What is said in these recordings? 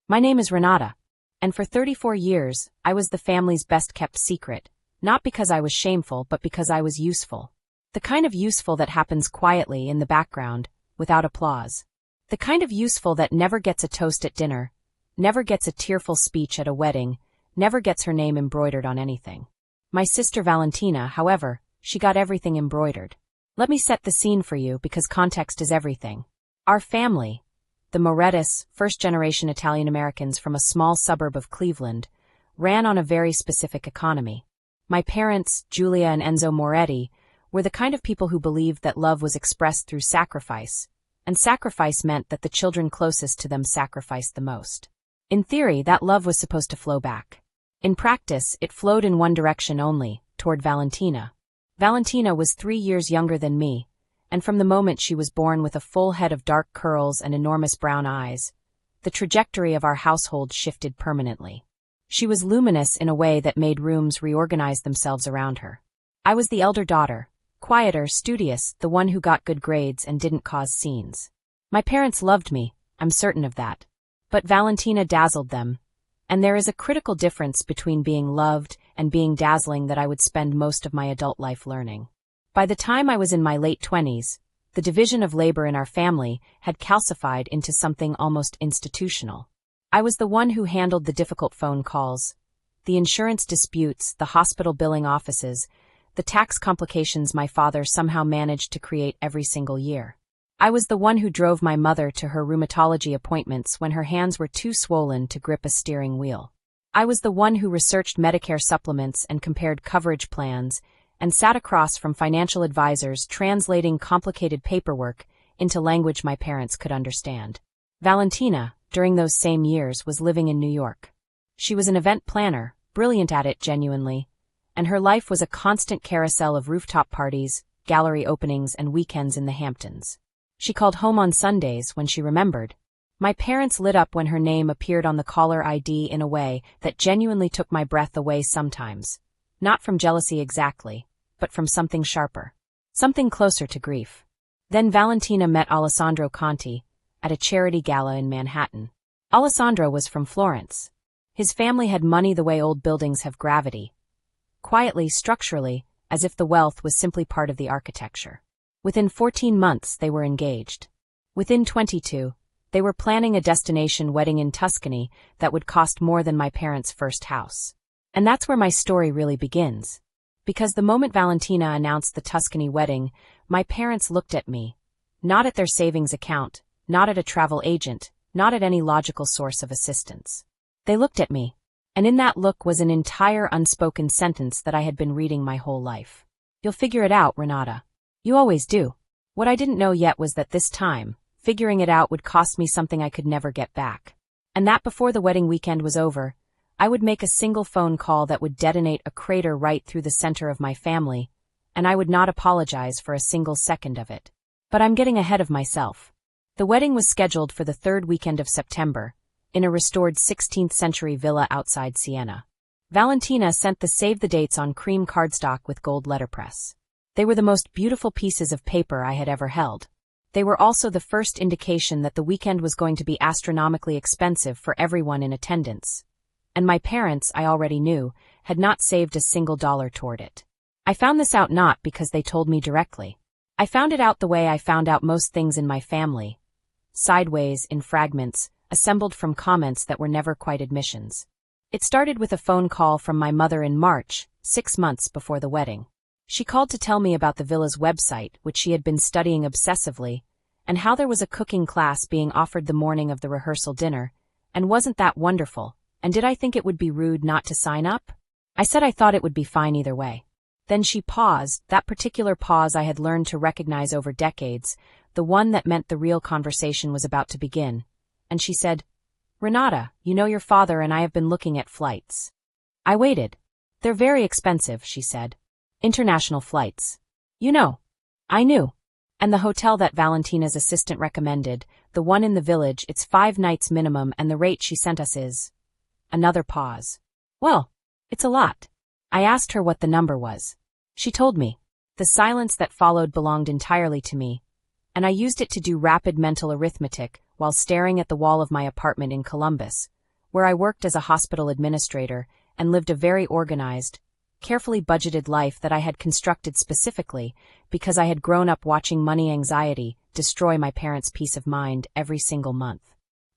My name is Renata. And for 34 years, I was the family's best-kept secret, not because I was shameful but because I was useful. The kind of useful that happens quietly in the background, without applause. The kind of useful that never gets a toast at dinner, never gets a tearful speech at a wedding, never gets her name embroidered on anything. My sister Valentina, however, she got everything embroidered. Let me set the scene for you because context is everything. Our family, the Morettis, first-generation Italian-Americans from a small suburb of Cleveland, ran on a very specific economy. My parents, Giulia and Enzo Moretti, were the kind of people who believed that love was expressed through sacrifice, and sacrifice meant that the children closest to them sacrificed the most. In theory, that love was supposed to flow back. In practice, it flowed in one direction only, toward Valentina. Valentina was 3 years younger than me, and from the moment she was born with a full head of dark curls and enormous brown eyes, the trajectory of our household shifted permanently. She was luminous in a way that made rooms reorganize themselves around her. I was the elder daughter, quieter, studious, the one who got good grades and didn't cause scenes. My parents loved me, I'm certain of that. But Valentina dazzled them, and there is a critical difference between being loved and being dazzling that I would spend most of my adult life learning. By the time I was in my late 20s, the division of labor in our family had calcified into something almost institutional. I was the one who handled the difficult phone calls, the insurance disputes, the hospital billing offices, the tax complications my father somehow managed to create every single year. I was the one who drove my mother to her rheumatology appointments when her hands were too swollen to grip a steering wheel. I was the one who researched Medicare supplements and compared coverage plans, and sat across from financial advisors translating complicated paperwork into language my parents could understand. Valentina, during those same years, was living in New York. She was an event planner, brilliant at it genuinely, and her life was a constant carousel of rooftop parties, gallery openings, and weekends in the Hamptons. She called home on Sundays when she remembered. My parents lit up when her name appeared on the caller ID in a way that genuinely took my breath away sometimes. Not from jealousy exactly, but from something sharper. Something closer to grief. Then Valentina met Alessandro Conti at a charity gala in Manhattan. Alessandro was from Florence. His family had money the way old buildings have gravity. Quietly, structurally, as if the wealth was simply part of the architecture. Within 14 months, they were engaged. Within 22, they were planning a destination wedding in Tuscany that would cost more than my parents' first house. And that's where my story really begins. Because the moment Valentina announced the Tuscany wedding, my parents looked at me. Not at their savings account, not at a travel agent, not at any logical source of assistance. They looked at me. And in that look was an entire unspoken sentence that I had been reading my whole life. You'll figure it out, Renata. You always do. What I didn't know yet was that this time, figuring it out would cost me something I could never get back. And that before the wedding weekend was over, I would make a single phone call that would detonate a crater right through the center of my family, and I would not apologize for a single second of it. But I'm getting ahead of myself. The wedding was scheduled for the third weekend of September, in a restored 16th-century villa outside Siena. Valentina sent the save-the-dates on cream cardstock with gold letterpress. They were the most beautiful pieces of paper I had ever held. They were also the first indication that the weekend was going to be astronomically expensive for everyone in attendance. And my parents, I already knew, had not saved a single dollar toward it. I found this out not because they told me directly. I found it out the way I found out most things in my family. Sideways, in fragments, assembled from comments that were never quite admissions. It started with a phone call from my mother in March, 6 months before the wedding. She called to tell me about the villa's website, which she had been studying obsessively, and how there was a cooking class being offered the morning of the rehearsal dinner, and wasn't that wonderful, and did I think it would be rude not to sign up? I said I thought it would be fine either way. Then she paused, that particular pause I had learned to recognize over decades, the one that meant the real conversation was about to begin, and she said, "Renata, you know your father and I have been looking at flights." I waited. "They're very expensive," she said. "International flights." "You know." I knew. "And the hotel that Valentina's assistant recommended, the one in the village, it's 5 nights minimum and the rate she sent us is..." Another pause. "Well, it's a lot." I asked her what the number was. She told me. The silence that followed belonged entirely to me, and I used it to do rapid mental arithmetic while staring at the wall of my apartment in Columbus, where I worked as a hospital administrator and lived a very organized, carefully budgeted life that I had constructed specifically because I had grown up watching money anxiety destroy my parents' peace of mind every single month.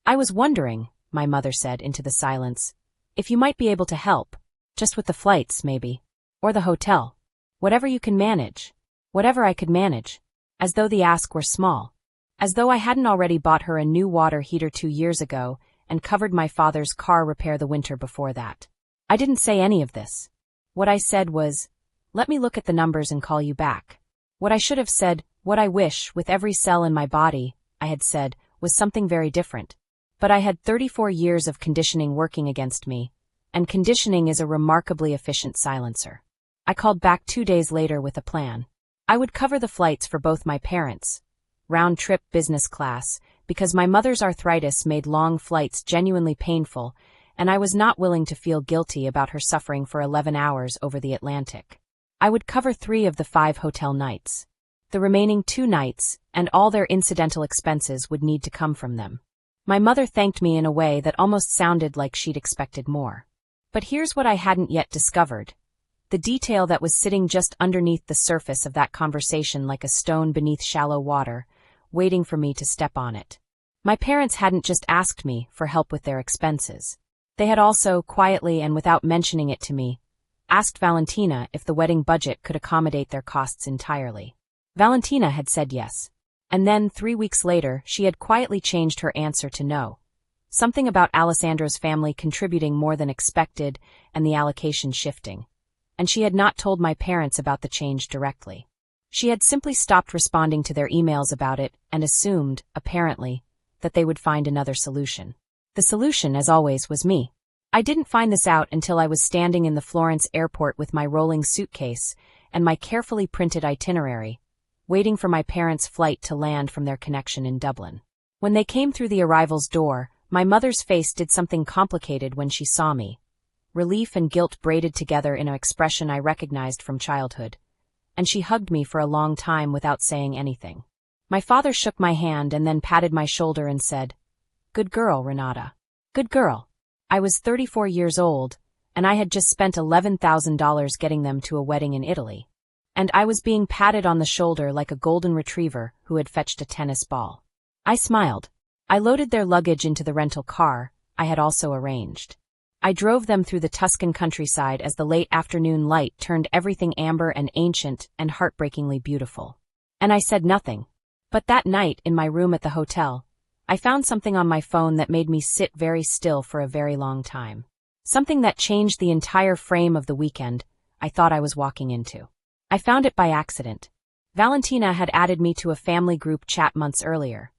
I was wondering, my mother said into the silence, if you might be able to help, just with the flights, maybe, or the hotel. Whatever you can manage. Whatever I could manage. As though the ask were small. As though I hadn't already bought her a new water heater 2 years ago and covered my father's car repair the winter before that. I didn't say any of this. What I said was, let me look at the numbers and call you back. What I should have said, what I wish, with every cell in my body, I had said, was something very different. But I had 34 years of conditioning working against me, and conditioning is a remarkably efficient silencer. I called back 2 days later with a plan. I would cover the flights for both my parents, round-trip business class, because my mother's arthritis made long flights genuinely painful, and I was not willing to feel guilty about her suffering for 11 hours over the Atlantic. I would cover 3 of the 5 hotel nights. The remaining 2 nights, and all their incidental expenses would need to come from them. My mother thanked me in a way that almost sounded like she'd expected more. But here's what I hadn't yet discovered. The detail that was sitting just underneath the surface of that conversation like a stone beneath shallow water, waiting for me to step on it. My parents hadn't just asked me for help with their expenses. They had also, quietly and without mentioning it to me, asked Valentina if the wedding budget could accommodate their costs entirely. Valentina had said yes. And then, 3 weeks later, she had quietly changed her answer to no. Something about Alessandro's family contributing more than expected and the allocation shifting. And she had not told my parents about the change directly. She had simply stopped responding to their emails about it and assumed, apparently, that they would find another solution. The solution, as always, was me. I didn't find this out until I was standing in the Florence airport with my rolling suitcase and my carefully printed itinerary, waiting for my parents' flight to land from their connection in Dublin. When they came through the arrival's door, my mother's face did something complicated when she saw me. Relief and guilt braided together in an expression I recognized from childhood, and she hugged me for a long time without saying anything. My father shook my hand and then patted my shoulder and said, "Good girl, Renata. Good girl." I was 34 years old, and I had just spent $11,000 getting them to a wedding in Italy. And I was being patted on the shoulder like a golden retriever who had fetched a tennis ball. I smiled. I loaded their luggage into the rental car I had also arranged. I drove them through the Tuscan countryside as the late afternoon light turned everything amber and ancient and heartbreakingly beautiful. And I said nothing. But that night, in my room at the hotel, I found something on my phone that made me sit very still for a very long time. Something that changed the entire frame of the weekend I thought I was walking into. I found it by accident. Valentina had added me to a family group chat months earlier.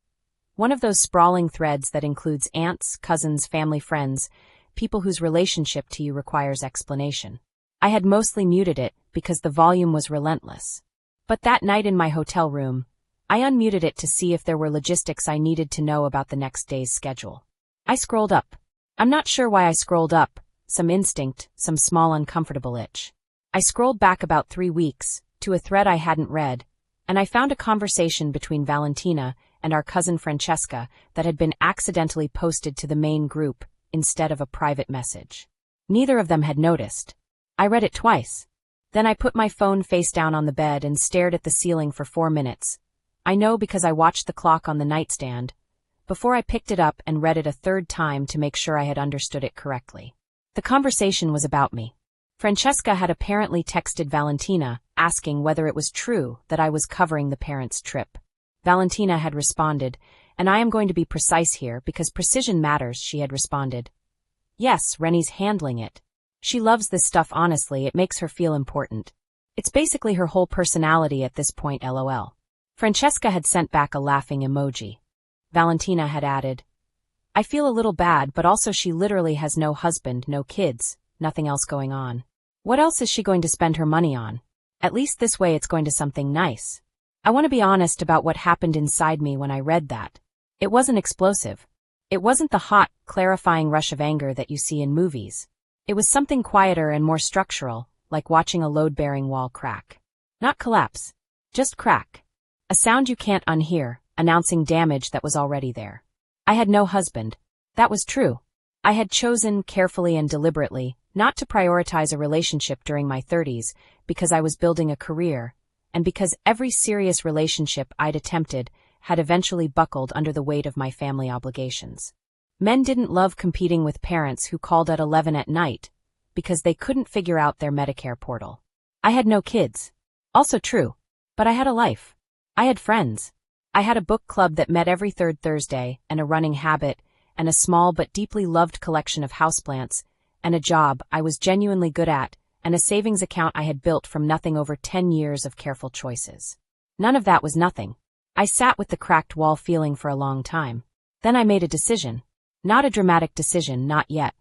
One of those sprawling threads that includes aunts, cousins, family friends, people whose relationship to you requires explanation. I had mostly muted it because the volume was relentless. But that night in my hotel room, I unmuted it to see if there were logistics I needed to know about the next day's schedule. I scrolled up. I'm not sure why I scrolled up, some instinct, some small uncomfortable itch. I scrolled back about 3 weeks, to a thread I hadn't read, and I found a conversation between Valentina and our cousin Francesca that had been accidentally posted to the main group instead of a private message. Neither of them had noticed. I read it twice. Then I put my phone face down on the bed and stared at the ceiling for 4 minutes. I know because I watched the clock on the nightstand, before I picked it up and read it a 3rd time to make sure I had understood it correctly. The conversation was about me. Francesca had apparently texted Valentina, asking whether it was true that I was covering the parents' trip. Valentina had responded, and I am going to be precise here because precision matters, she had responded. Yes, Rennie's handling it. She loves this stuff honestly, it makes her feel important. It's basically her whole personality at this point, lol. Francesca had sent back a laughing emoji. Valentina had added, I feel a little bad, but also she literally has no husband, no kids, nothing else going on. What else is she going to spend her money on? At least this way it's going to something nice. I want to be honest about what happened inside me when I read that. It wasn't explosive. It wasn't the hot, clarifying rush of anger that you see in movies. It was something quieter and more structural, like watching a load-bearing wall crack. Not collapse. Just crack. A sound you can't unhear, announcing damage that was already there. I had no husband. That was true. I had chosen, carefully and deliberately, not to prioritize a relationship during my 30s because I was building a career, and because every serious relationship I'd attempted had eventually buckled under the weight of my family obligations. Men didn't love competing with parents who called at 11 at night because they couldn't figure out their Medicare portal. I had no kids. Also true. But I had a life. I had friends. I had a book club that met every third Thursday, and a running habit, and a small but deeply loved collection of houseplants, and a job I was genuinely good at, and a savings account I had built from nothing over 10 years of careful choices. None of that was nothing. I sat with the cracked wall feeling for a long time. Then I made a decision. Not a dramatic decision, not yet.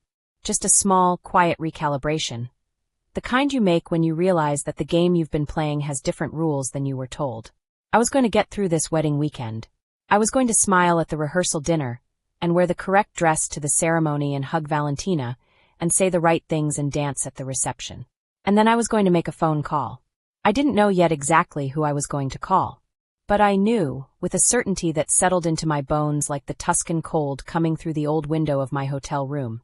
Just a small, quiet recalibration. The kind you make when you realize that the game you've been playing has different rules than you were told. I was going to get through this wedding weekend. I was going to smile at the rehearsal dinner, and wear the correct dress to the ceremony and hug Valentina, and say the right things and dance at the reception. And then I was going to make a phone call. I didn't know yet exactly who I was going to call. But I knew, with a certainty that settled into my bones like the Tuscan cold coming through the old window of my hotel room,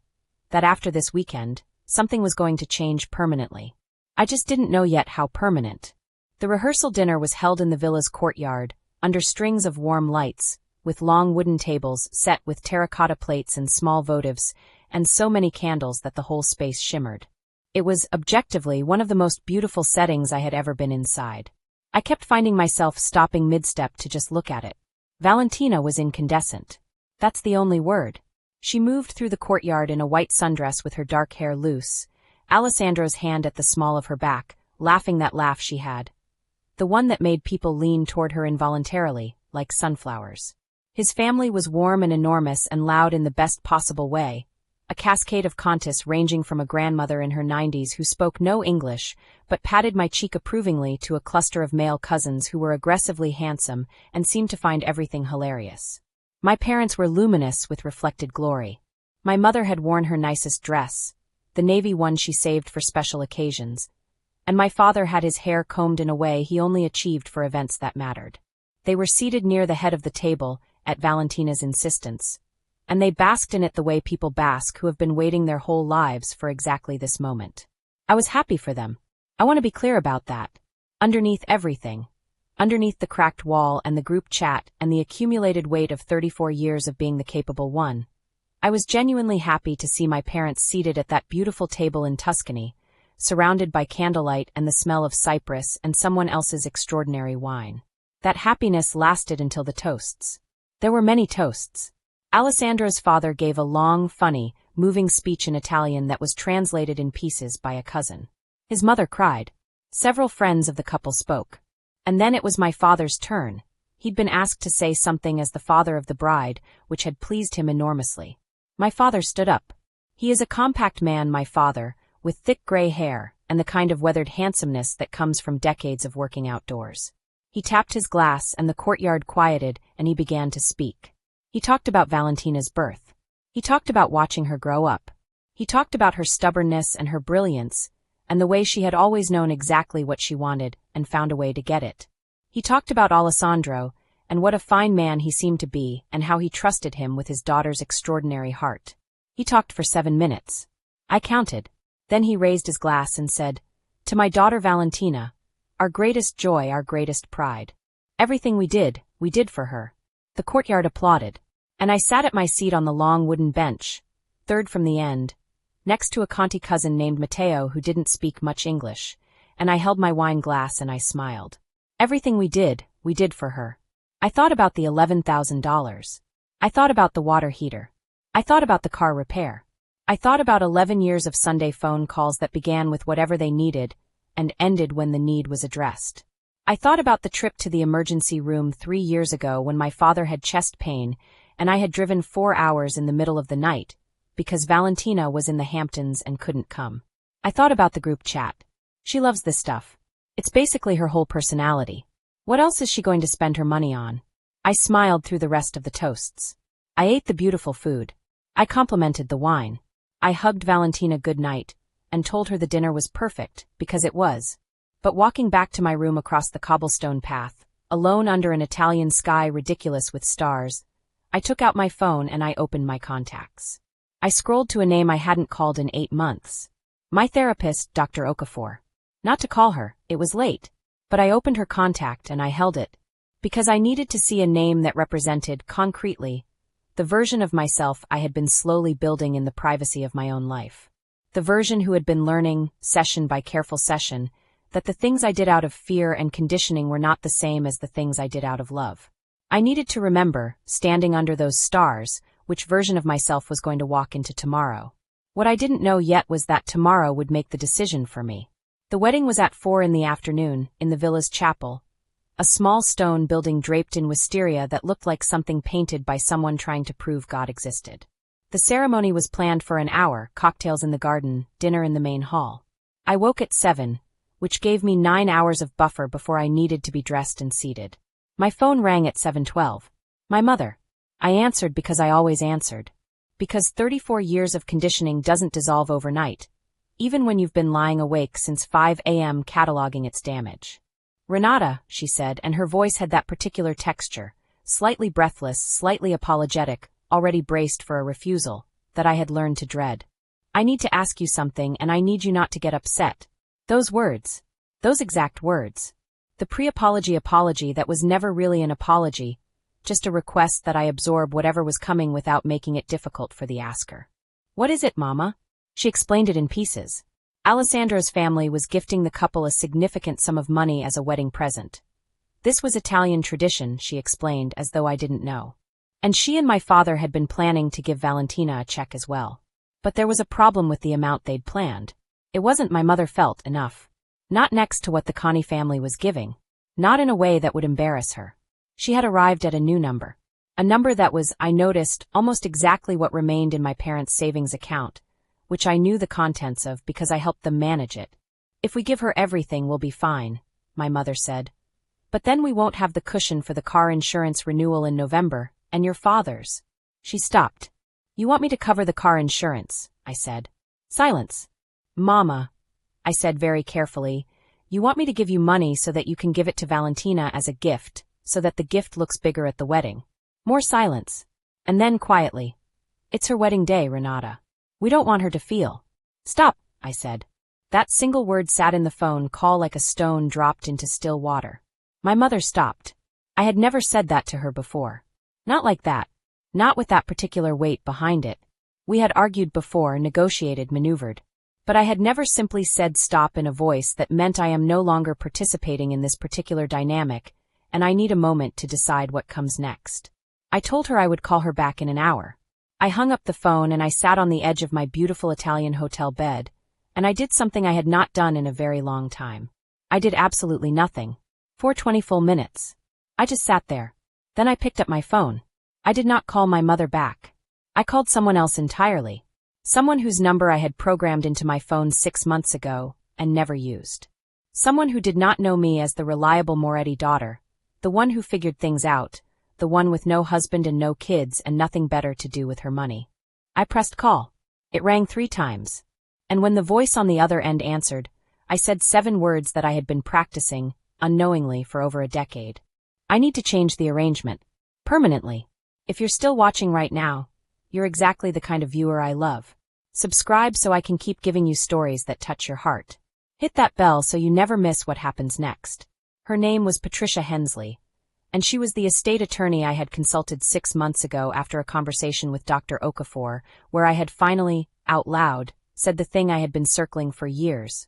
that after this weekend, something was going to change permanently. I just didn't know yet how permanent. The rehearsal dinner was held in the villa's courtyard, under strings of warm lights, with long wooden tables set with terracotta plates and small votives, and so many candles that the whole space shimmered. It was, objectively, one of the most beautiful settings I had ever been inside. I kept finding myself stopping mid-step to just look at it. Valentina was incandescent. That's the only word. She moved through the courtyard in a white sundress with her dark hair loose, Alessandro's hand at the small of her back, laughing that laugh she had. The one that made people lean toward her involuntarily, like sunflowers. His family was warm and enormous and loud in the best possible way, a cascade of contis ranging from a grandmother in her 90s who spoke no English, but patted my cheek approvingly, to a cluster of male cousins who were aggressively handsome and seemed to find everything hilarious. My parents were luminous with reflected glory. My mother had worn her nicest dress, the navy one she saved for special occasions, and my father had his hair combed in a way he only achieved for events that mattered. They were seated near the head of the table, at Valentina's insistence, and they basked in it the way people bask who have been waiting their whole lives for exactly this moment. I was happy for them. I want to be clear about that. Underneath everything, underneath the cracked wall and the group chat and the accumulated weight of 34 years of being the capable one, I was genuinely happy to see my parents seated at that beautiful table in Tuscany, surrounded by candlelight and the smell of cypress and someone else's extraordinary wine. That happiness lasted until the toasts. There were many toasts. Alessandro's father gave a long, funny, moving speech in Italian that was translated in pieces by a cousin. His mother cried. Several friends of the couple spoke. And then it was my father's turn. He'd been asked to say something as the father of the bride, which had pleased him enormously. My father stood up. He is a compact man, my father, with thick gray hair and the kind of weathered handsomeness that comes from decades of working outdoors. He tapped his glass and the courtyard quieted, and he began to speak. He talked about Valentina's birth. He talked about watching her grow up. He talked about her stubbornness and her brilliance, and the way she had always known exactly what she wanted and found a way to get it. He talked about Alessandro, and what a fine man he seemed to be, and how he trusted him with his daughter's extraordinary heart. He talked for 7 minutes. I counted. Then he raised his glass and said, "To my daughter Valentina, our greatest joy, our greatest pride. Everything we did for her." The courtyard applauded. And I sat at my seat on the long wooden bench, third from the end, next to a Conti cousin named Matteo who didn't speak much English, and I held my wine glass and I smiled. Everything we did for her. I thought about the $11,000. I thought about the water heater. I thought about the car repair. I thought about 11 years of Sunday phone calls that began with whatever they needed and ended when the need was addressed. I thought about the trip to the emergency room 3 years ago when my father had chest pain and I had driven 4 hours in the middle of the night because Valentina was in the Hamptons and couldn't come. I thought about the group chat. She loves this stuff. It's basically her whole personality. What else is she going to spend her money on? I smiled through the rest of the toasts. I ate the beautiful food. I complimented the wine. I hugged Valentina good night and told her the dinner was perfect, because it was. But walking back to my room across the cobblestone path, alone under an Italian sky ridiculous with stars, I took out my phone and I opened my contacts. I scrolled to a name I hadn't called in 8 months. My therapist, Dr. Okafor. Not to call her, it was late. But I opened her contact and I held it. Because I needed to see a name that represented, concretely, the version of myself I had been slowly building in the privacy of my own life. The version who had been learning, session by careful session, that the things I did out of fear and conditioning were not the same as the things I did out of love. I needed to remember, standing under those stars, which version of myself was going to walk into tomorrow. What I didn't know yet was that tomorrow would make the decision for me. The wedding was at 4 p.m, in the villa's chapel, a small stone building draped in wisteria that looked like something painted by someone trying to prove God existed. The ceremony was planned for an hour, cocktails in the garden, dinner in the main hall. I woke at 7, which gave me 9 hours of buffer before I needed to be dressed and seated. My phone rang at 7:12. My mother. I answered because I always answered. Because 34 years of conditioning doesn't dissolve overnight, even when you've been lying awake since 5 a.m. cataloging its damage. Renata, she said, and her voice had that particular texture, slightly breathless, slightly apologetic, already braced for a refusal, that I had learned to dread. I need to ask you something and I need you not to get upset. Those words. Those exact words. The pre-apology apology that was never really an apology, just a request that I absorb whatever was coming without making it difficult for the asker. What is it, Mama? She explained it in pieces. Alessandro's family was gifting the couple a significant sum of money as a wedding present. This was Italian tradition, she explained, as though I didn't know. And she and my father had been planning to give Valentina a check as well. But there was a problem with the amount they'd planned. It wasn't, my mother felt, enough. Not next to what the Connie family was giving. Not in a way that would embarrass her. She had arrived at a new number. A number that was, I noticed, almost exactly what remained in my parents' savings account, which I knew the contents of because I helped them manage it. If we give her everything, we'll be fine, my mother said. But then we won't have the cushion for the car insurance renewal in November, and your father's. She stopped. You want me to cover the car insurance, I said. Silence. Mama, I said very carefully, you want me to give you money so that you can give it to Valentina as a gift, so that the gift looks bigger at the wedding. More silence. And then quietly. It's her wedding day, Renata. We don't want her to feel. Stop, I said. That single word sat in the phone call like a stone dropped into still water. My mother stopped. I had never said that to her before. Not like that. Not with that particular weight behind it. We had argued before, negotiated, maneuvered. But I had never simply said stop in a voice that meant I am no longer participating in this particular dynamic, and I need a moment to decide what comes next. I told her I would call her back in an hour. I hung up the phone and I sat on the edge of my beautiful Italian hotel bed, and I did something I had not done in a very long time. I did absolutely nothing. For 20 full minutes. I just sat there. Then I picked up my phone. I did not call my mother back. I called someone else entirely. Someone whose number I had programmed into my phone 6 months ago, and never used. Someone who did not know me as the reliable Moretti daughter, the one who figured things out, the one with no husband and no kids and nothing better to do with her money. I pressed call. It rang 3 times. And when the voice on the other end answered, I said 7 words that I had been practicing, unknowingly, for over a decade. I need to change the arrangement. Permanently. If you're still watching right now, you're exactly the kind of viewer I love. Subscribe so I can keep giving you stories that touch your heart. Hit that bell so you never miss what happens next. Her name was Patricia Hensley, and she was the estate attorney I had consulted 6 months ago after a conversation with Dr. Okafor, where I had finally, out loud, said the thing I had been circling for years.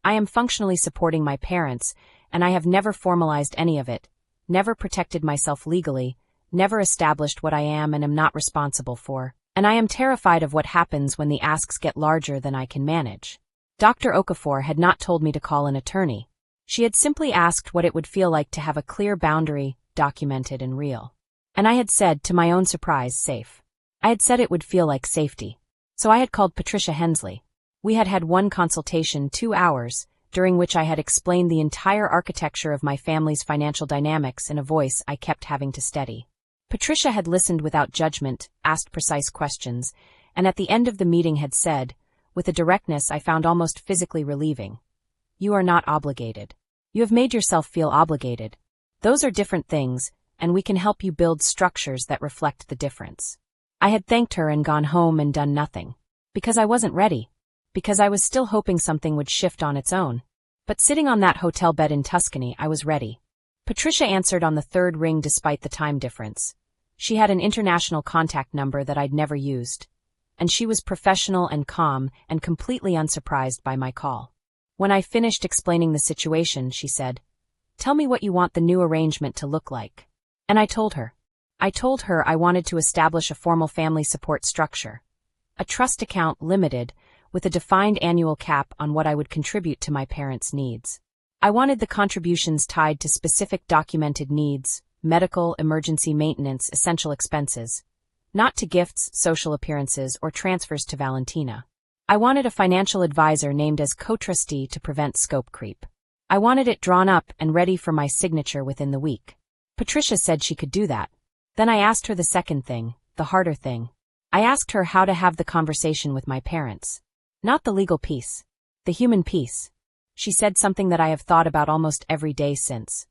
I am functionally supporting my parents, and I have never formalized any of it, never protected myself legally, never established what I am and am not responsible for, and I am terrified of what happens when the asks get larger than I can manage. Dr. Okafor had not told me to call an attorney. She had simply asked what it would feel like to have a clear boundary, documented and real. And I had said, to my own surprise, safe. I had said it would feel like safety. So I had called Patricia Hensley. We had had one consultation, 2 hours, during which I had explained the entire architecture of my family's financial dynamics in a voice I kept having to steady. Patricia had listened without judgment, asked precise questions, and at the end of the meeting had said, with a directness I found almost physically relieving, "You are not obligated. You have made yourself feel obligated. Those are different things, and we can help you build structures that reflect the difference." I had thanked her and gone home and done nothing. Because I wasn't ready. Because I was still hoping something would shift on its own. But sitting on that hotel bed in Tuscany, I was ready. Patricia answered on the third ring despite the time difference. She had an international contact number that I'd never used. And she was professional and calm and completely unsurprised by my call. When I finished explaining the situation, she said, "Tell me what you want the new arrangement to look like." And I told her. I wanted to establish a formal family support structure. A trust account, limited, with a defined annual cap on what I would contribute to my parents' needs. I wanted the contributions tied to specific documented needs, medical, emergency maintenance, essential expenses, not to gifts, social appearances, or transfers to Valentina. I wanted a financial advisor named as co-trustee to prevent scope creep. I wanted it drawn up and ready for my signature within the week. Patricia said she could do that. Then I asked her the second thing, the harder thing. I asked her how to have the conversation with my parents. Not the legal piece. The human piece. She said something that I have thought about almost every day since.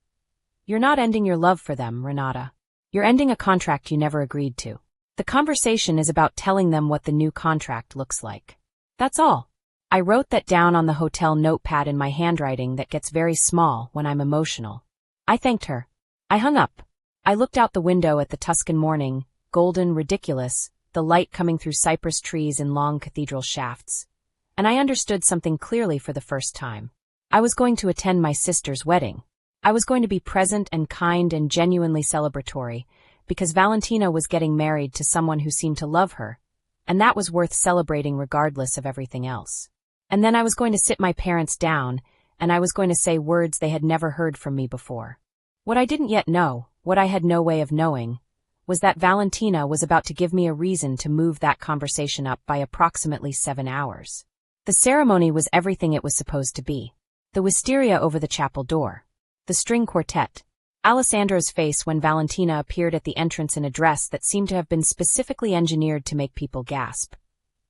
"You're not ending your love for them, Renata. You're ending a contract you never agreed to. The conversation is about telling them what the new contract looks like. That's all." I wrote that down on the hotel notepad in my handwriting that gets very small when I'm emotional. I thanked her. I hung up. I looked out the window at the Tuscan morning, golden, ridiculous, the light coming through cypress trees in long cathedral shafts. And I understood something clearly for the first time. I was going to attend my sister's wedding. I was going to be present and kind and genuinely celebratory, because Valentina was getting married to someone who seemed to love her, and that was worth celebrating regardless of everything else. And then I was going to sit my parents down, and I was going to say words they had never heard from me before. What I didn't yet know, what I had no way of knowing, was that Valentina was about to give me a reason to move that conversation up by approximately 7 hours. The ceremony was everything it was supposed to be. The wisteria over the chapel door. The string quartet. Alessandro's face when Valentina appeared at the entrance in a dress that seemed to have been specifically engineered to make people gasp.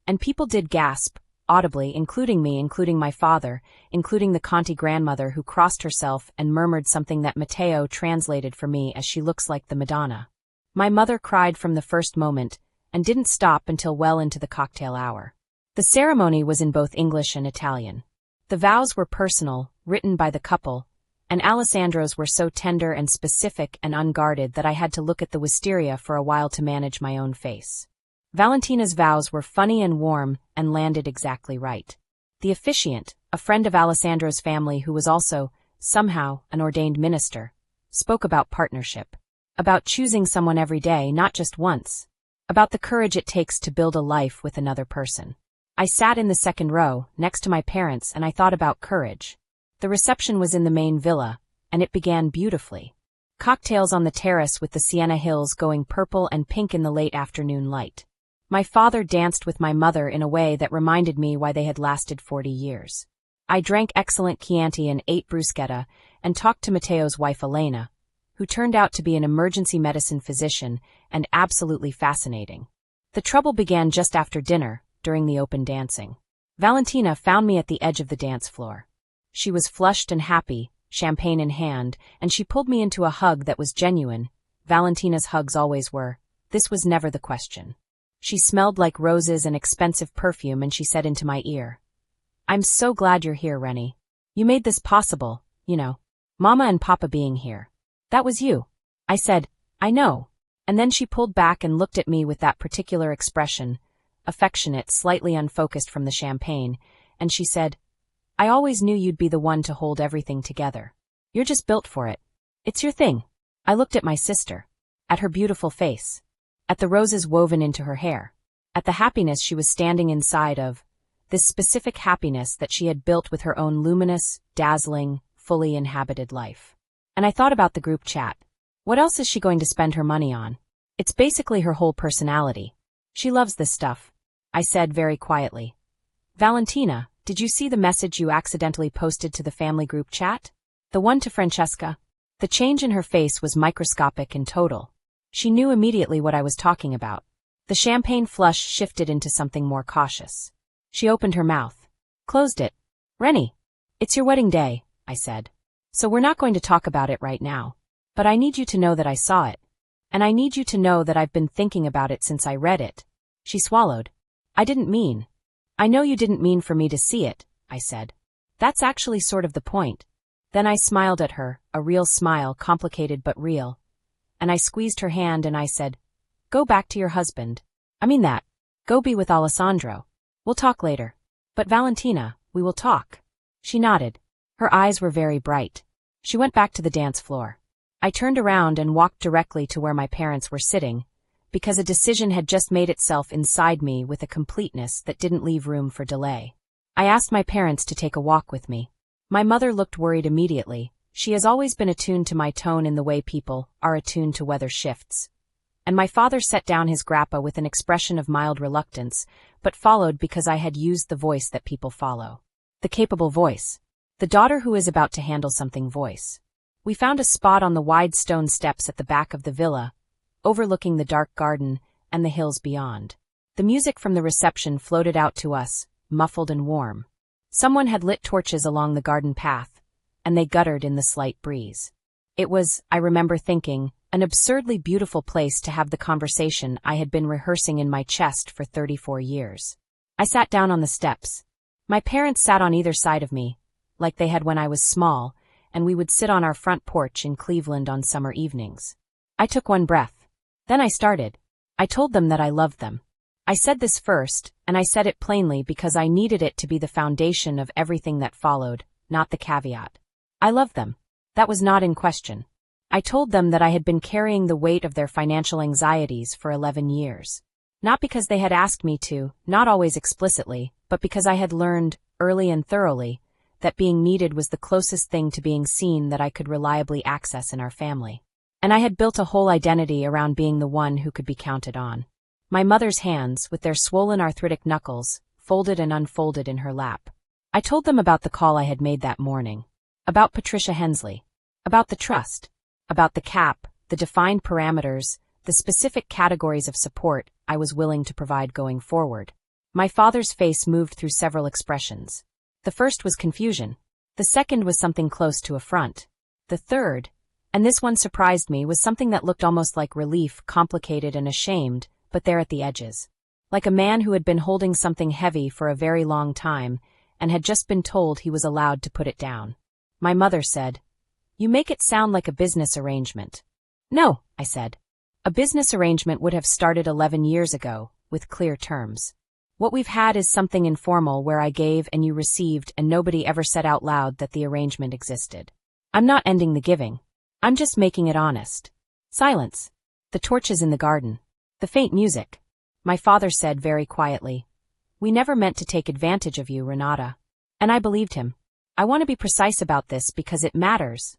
And people did gasp, audibly, including me, including my father, including the Conti grandmother who crossed herself and murmured something that Matteo translated for me as "she looks like the Madonna." My mother cried from the first moment, and didn't stop until well into the cocktail hour. The ceremony was in both English and Italian. The vows were personal, written by the couple, and Alessandro's were so tender and specific and unguarded that I had to look at the wisteria for a while to manage my own face. Valentina's vows were funny and warm and landed exactly right. The officiant, a friend of Alessandro's family who was also, somehow, an ordained minister, spoke about partnership, about choosing someone every day, not just once, about the courage it takes to build a life with another person. I sat in the second row, next to my parents, and I thought about courage. The reception was in the main villa, and it began beautifully. Cocktails on the terrace with the Siena Hills going purple and pink in the late afternoon light. My father danced with my mother in a way that reminded me why they had lasted 40 years. I drank excellent Chianti and ate bruschetta, and talked to Matteo's wife Elena, who turned out to be an emergency medicine physician and absolutely fascinating. The trouble began just after dinner, during the open dancing. Valentina found me at the edge of the dance floor. She was flushed and happy, champagne in hand, and she pulled me into a hug that was genuine. Valentina's hugs always were. This was never the question. She smelled like roses and expensive perfume, and she said into my ear, "I'm so glad you're here, Rennie. You made this possible, you know. Mama and Papa being here. That was you." I said, "I know." And then she pulled back and looked at me with that particular expression, affectionate, slightly unfocused from the champagne, and she said, "I always knew you'd be the one to hold everything together. You're just built for it. It's your thing." I looked at my sister, at her beautiful face, at the roses woven into her hair, at the happiness she was standing inside of, this specific happiness that she had built with her own luminous, dazzling, fully inhabited life. And I thought about the group chat. What else is she going to spend her money on? It's basically her whole personality. She loves this stuff. I said very quietly, "Valentina, did you see the message you accidentally posted to the family group chat? The one to Francesca?" The change in her face was microscopic and total. She knew immediately what I was talking about. The champagne flush shifted into something more cautious. She opened her mouth. Closed it. "Rennie, it's your wedding day," I said. "So we're not going to talk about it right now. But I need you to know that I saw it. And I need you to know that I've been thinking about it since I read it. She swallowed. I didn't mean. I know you didn't mean for me to see it, I said. That's actually sort of the point. Then I smiled at her, a real smile, complicated but real. And I squeezed her hand and I said, go back to your husband. I mean that. Go be with Alessandro. We'll talk later. But Valentina, we will talk. She nodded. Her eyes were very bright. She went back to the dance floor. I turned around and walked directly to where my parents were sitting, because a decision had just made itself inside me with a completeness that didn't leave room for delay. I asked my parents to take a walk with me. My mother looked worried immediately. She has always been attuned to my tone in the way people are attuned to weather shifts. And my father set down his grappa with an expression of mild reluctance, but followed because I had used the voice that people follow. The capable voice. The daughter who is about to handle something voice. We found a spot on the wide stone steps at the back of the villa, overlooking the dark garden and the hills beyond. The music from the reception floated out to us, muffled and warm. Someone had lit torches along the garden path, and they guttered in the slight breeze. It was, I remember thinking, an absurdly beautiful place to have the conversation I had been rehearsing in my chest for 34 years. I sat down on the steps. My parents sat on either side of me, like they had when I was small, and we would sit on our front porch in Cleveland on summer evenings. I took one breath. Then I started. I told them that I loved them. I said this first, and I said it plainly because I needed it to be the foundation of everything that followed, not the caveat. I loved them. That was not in question. I told them that I had been carrying the weight of their financial anxieties for 11 years. Not because they had asked me to, not always explicitly, but because I had learned, early and thoroughly, that being needed was the closest thing to being seen that I could reliably access in our family. And I had built a whole identity around being the one who could be counted on. My mother's hands, with their swollen arthritic knuckles, folded and unfolded in her lap. I told them about the call I had made that morning. About Patricia Hensley. About the trust. About the cap, the defined parameters, the specific categories of support I was willing to provide going forward. My father's face moved through several expressions. The first was confusion. The second was something close to affront. The third, and this one surprised me, was something that looked almost like relief, complicated and ashamed, but there at the edges. Like a man who had been holding something heavy for a very long time and had just been told he was allowed to put it down. My mother said, "You make it sound like a business arrangement." "No," I said. "A business arrangement would have started 11 years ago, with clear terms. What we've had is something informal where I gave and you received and nobody ever said out loud that the arrangement existed. I'm not ending the giving. I'm just making it honest." Silence. The torches in the garden. The faint music. My father said very quietly, "We never meant to take advantage of you, Renata." And I believed him. I want to be precise about this because it matters.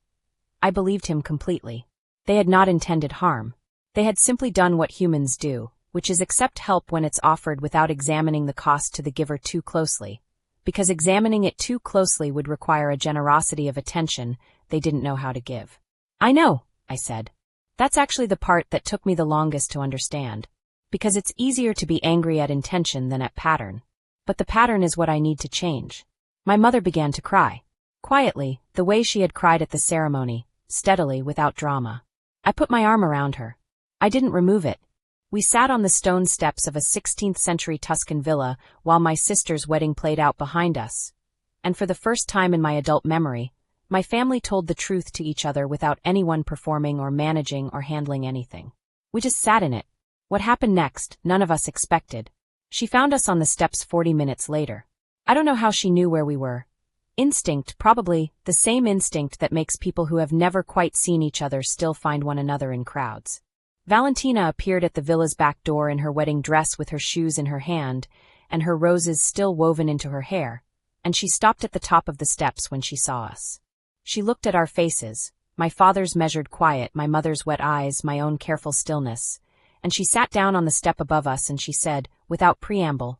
I believed him completely. They had not intended harm. They had simply done what humans do, which is accept help when it's offered without examining the cost to the giver too closely, because examining it too closely would require a generosity of attention they didn't know how to give. "I know," I said. "That's actually the part that took me the longest to understand, because it's easier to be angry at intention than at pattern. But the pattern is what I need to change." My mother began to cry. Quietly, the way she had cried at the ceremony, steadily, without drama. I put my arm around her. I didn't remove it. We sat on the stone steps of a 16th-century Tuscan villa while my sister's wedding played out behind us. And for the first time in my adult memory, my family told the truth to each other without anyone performing or managing or handling anything. We just sat in it. What happened next, none of us expected. She found us on the steps 40 minutes later. I don't know how she knew where we were. Instinct, probably, the same instinct that makes people who have never quite seen each other still find one another in crowds. Valentina appeared at the villa's back door in her wedding dress with her shoes in her hand, and her roses still woven into her hair, and she stopped at the top of the steps when she saw us. She looked at our faces, my father's measured quiet, my mother's wet eyes, my own careful stillness, and she sat down on the step above us and she said, without preamble,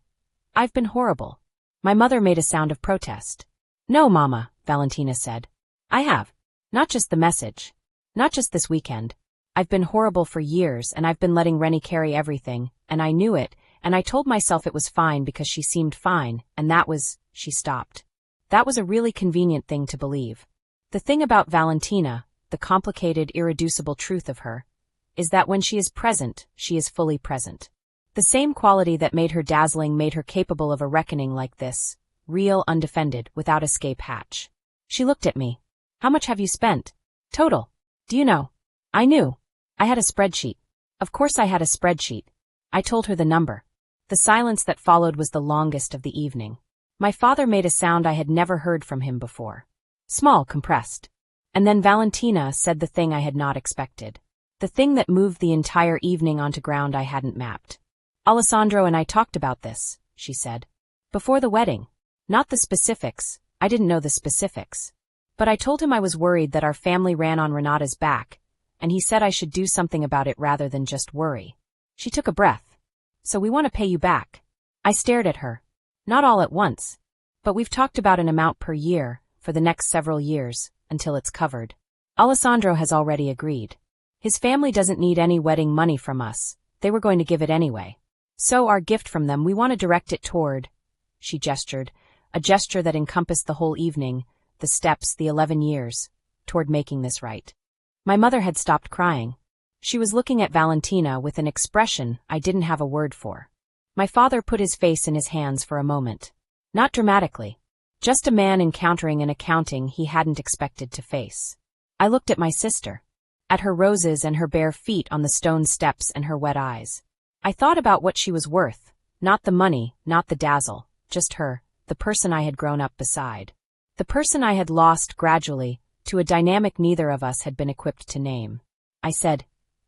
"I've been horrible." My mother made a sound of protest. "No, Mama," Valentina said. "I have. Not just the message. Not just this weekend. I've been horrible for years and I've been letting Rennie carry everything, and I knew it, and I told myself it was fine because she seemed fine, and that was," she stopped. "That was a really convenient thing to believe. The thing about Valentina, the complicated, irreducible truth of her, is that when she is present, she is fully present. The same quality that made her dazzling made her capable of a reckoning like this, real, undefended, without escape hatch. She looked at me. How much have you spent? Total. Do you know? I knew. I had a spreadsheet. Of course I had a spreadsheet. I told her the number. The silence that followed was the longest of the evening. My father made a sound I had never heard from him before. Small, compressed. And then Valentina said the thing I had not expected. The thing that moved the entire evening onto ground I hadn't mapped. Alessandro and I talked about this, she said. Before the wedding. Not the specifics, I didn't know the specifics. But I told him I was worried that our family ran on Renata's back, and he said I should do something about it rather than just worry. She took a breath. So we want to pay you back. I stared at her. Not all at once. But we've talked about an amount per year, for the next several years, until it's covered. Alessandro has already agreed. His family doesn't need any wedding money from us, they were going to give it anyway. So our gift from them we want to direct it toward, she gestured, a gesture that encompassed the whole evening, the steps, the 11 years, toward making this right. My mother had stopped crying. She was looking at Valentina with an expression I didn't have a word for. My father put his face in his hands for a moment. Not dramatically. Just a man encountering an accounting he hadn't expected to face. I looked at my sister. At her roses and her bare feet on the stone steps and her wet eyes. I thought about what she was worth. Not the money, not the dazzle, just her, the person I had grown up beside. The person I had lost gradually, to a dynamic neither of us had been equipped to name. I said,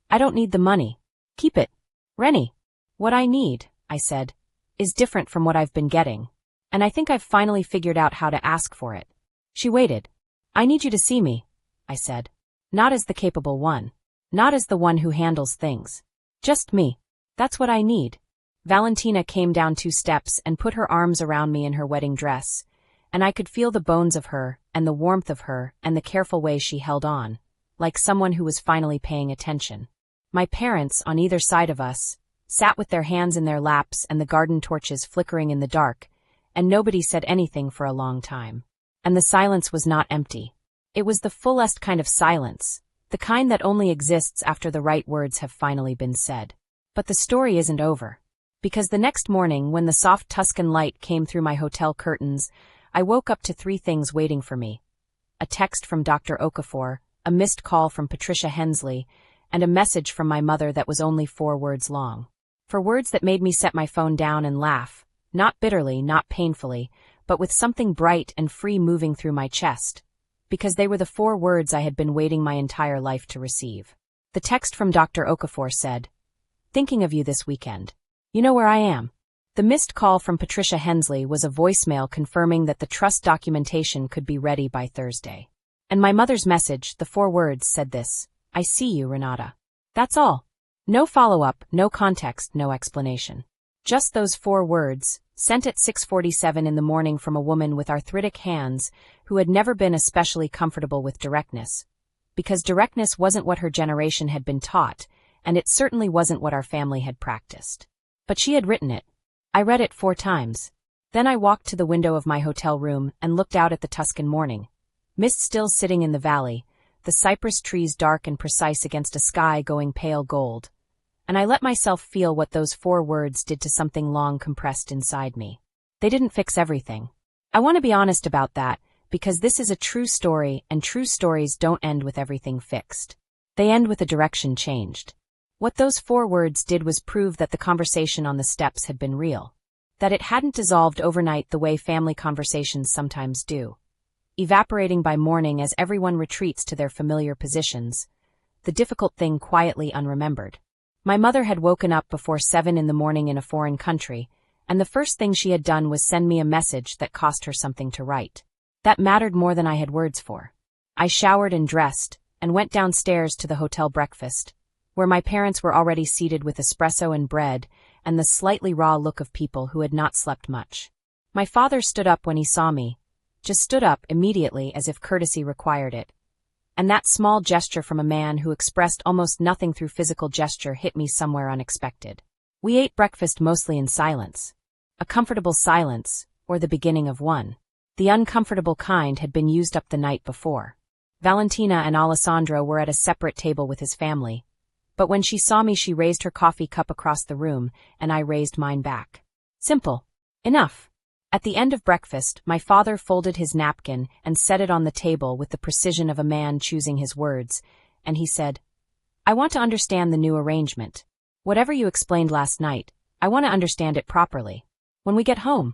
I don't need the money. Keep it. Rennie. What I need, I said, is different from what I've been getting. And I think I've finally figured out how to ask for it. She waited. I need you to see me, I said. Not as the capable one. Not as the one who handles things. Just me. That's what I need. Valentina came down 2 steps and put her arms around me in her wedding dress, and I could feel the bones of her, and the warmth of her, and the careful way she held on, like someone who was finally paying attention. My parents, on either side of us, sat with their hands in their laps and the garden torches flickering in the dark, and nobody said anything for a long time. And the silence was not empty. It was the fullest kind of silence, the kind that only exists after the right words have finally been said. But the story isn't over. Because the next morning, when the soft Tuscan light came through my hotel curtains, I woke up to 3 things waiting for me. A text from Dr. Okafor, a missed call from Patricia Hensley, and a message from my mother that was only 4 words long. 4 words that made me set my phone down and laugh, not bitterly, not painfully, but with something bright and free moving through my chest, because they were the 4 words I had been waiting my entire life to receive. The text from Dr. Okafor said, "Thinking of you this weekend. You know where I am." The missed call from Patricia Hensley was a voicemail confirming that the trust documentation could be ready by Thursday. And my mother's message, the 4 words, said this: "I see you, Renata." That's all. No follow-up, no context, no explanation. Just those 4 words, sent at 6:47 in the morning from a woman with arthritic hands who had never been especially comfortable with directness. Because directness wasn't what her generation had been taught, and it certainly wasn't what our family had practiced. But she had written it. I read it 4 times. Then I walked to the window of my hotel room and looked out at the Tuscan morning. Mist still sitting in the valley, the cypress trees dark and precise against a sky going pale gold. And I let myself feel what those 4 words did to something long compressed inside me. They didn't fix everything. I want to be honest about that, because this is a true story, and true stories don't end with everything fixed. They end with a direction changed. What those 4 words did was prove that the conversation on the steps had been real. That it hadn't dissolved overnight the way family conversations sometimes do. Evaporating by morning as everyone retreats to their familiar positions, the difficult thing quietly unremembered. My mother had woken up before 7 in the morning in a foreign country, and the first thing she had done was send me a message that cost her something to write. That mattered more than I had words for. I showered and dressed, and went downstairs to the hotel breakfast, where my parents were already seated with espresso and bread, and the slightly raw look of people who had not slept much. My father stood up when he saw me, just stood up immediately as if courtesy required it. And that small gesture from a man who expressed almost nothing through physical gesture hit me somewhere unexpected. We ate breakfast mostly in silence. A comfortable silence, or the beginning of one. The uncomfortable kind had been used up the night before. Valentina and Alessandro were at a separate table with his family. But when she saw me, she raised her coffee cup across the room, and I raised mine back. Simple enough. At the end of breakfast, my father folded his napkin and set it on the table with the precision of a man choosing his words, and he said, "I want to understand the new arrangement. Whatever you explained last night, I want to understand it properly. When we get home,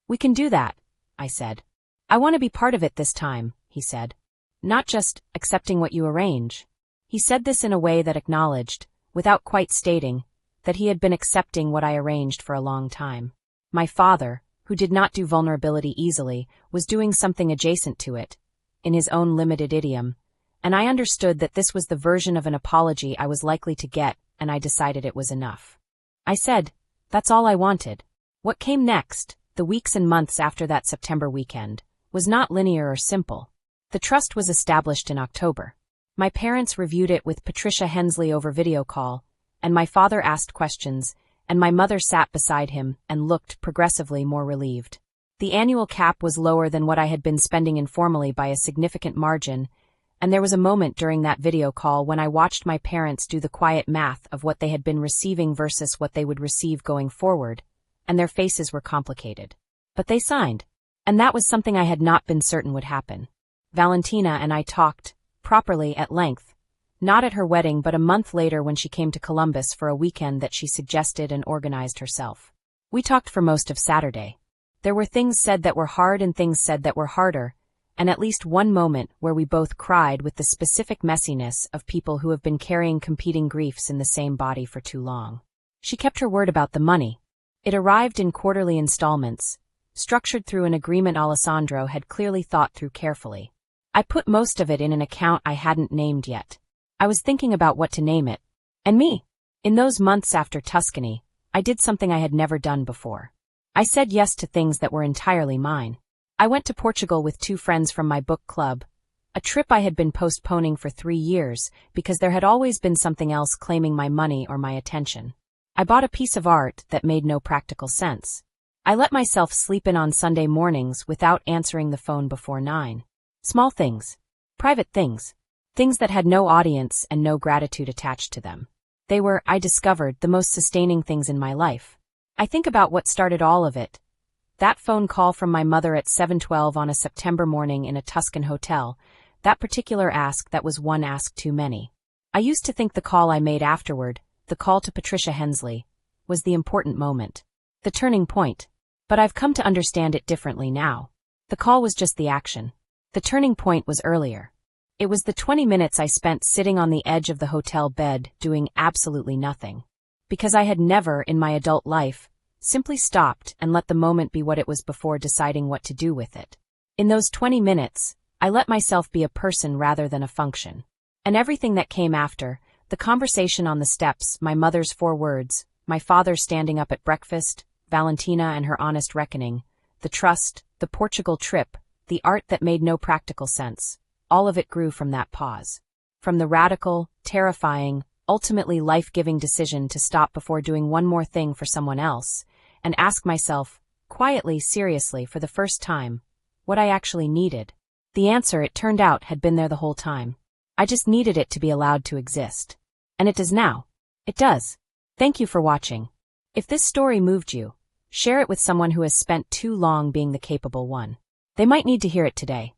we can do that," I said. "I want to be part of it this time," he said. "Not just accepting what you arrange." He said this in a way that acknowledged, without quite stating, that he had been accepting what I arranged for a long time. My father, who did not do vulnerability easily, was doing something adjacent to it, in his own limited idiom, and I understood that this was the version of an apology I was likely to get, and I decided it was enough. I said, "That's all I wanted." What came next, the weeks and months after that September weekend, was not linear or simple. The trust was established in October. My parents reviewed it with Patricia Hensley over video call, and my father asked questions, and my mother sat beside him and looked progressively more relieved. The annual cap was lower than what I had been spending informally by a significant margin, and there was a moment during that video call when I watched my parents do the quiet math of what they had been receiving versus what they would receive going forward, and their faces were complicated. But they signed, and that was something I had not been certain would happen. Valentina and I talked, properly at length, not at her wedding but a month later when she came to Columbus for a weekend that she suggested and organized herself. We talked for most of Saturday. There were things said that were hard and things said that were harder, and at least one moment where we both cried with the specific messiness of people who have been carrying competing griefs in the same body for too long. She kept her word about the money. It arrived in quarterly installments, structured through an agreement Alessandro had clearly thought through carefully. I put most of it in an account I hadn't named yet. I was thinking about what to name it. And me. In those months after Tuscany, I did something I had never done before. I said yes to things that were entirely mine. I went to Portugal with 2 friends from my book club, a trip I had been postponing for 3 years because there had always been something else claiming my money or my attention. I bought a piece of art that made no practical sense. I let myself sleep in on Sunday mornings without answering the phone before 9. Small things. Private things. Things that had no audience and no gratitude attached to them. They were, I discovered, the most sustaining things in my life. I think about what started all of it. That phone call from my mother at 7:12 on a September morning in a Tuscan hotel, that particular ask that was one ask too many. I used to think the call I made afterward, the call to Patricia Hensley, was the important moment. The turning point. But I've come to understand it differently now. The call was just the action. The turning point was earlier. It was the 20 minutes I spent sitting on the edge of the hotel bed doing absolutely nothing. Because I had never, in my adult life, simply stopped and let the moment be what it was before deciding what to do with it. In those 20 minutes, I let myself be a person rather than a function. And everything that came after, the conversation on the steps, my mother's 4 words, my father standing up at breakfast, Valentina and her honest reckoning, the trust, the Portugal trip, the art that made no practical sense. All of it grew from that pause. From the radical, terrifying, ultimately life-giving decision to stop before doing one more thing for someone else, and ask myself, quietly, seriously, for the first time, what I actually needed. The answer, it turned out, had been there the whole time. I just needed it to be allowed to exist. And it does now. It does. Thank you for watching. If this story moved you, share it with someone who has spent too long being the capable one. They might need to hear it today.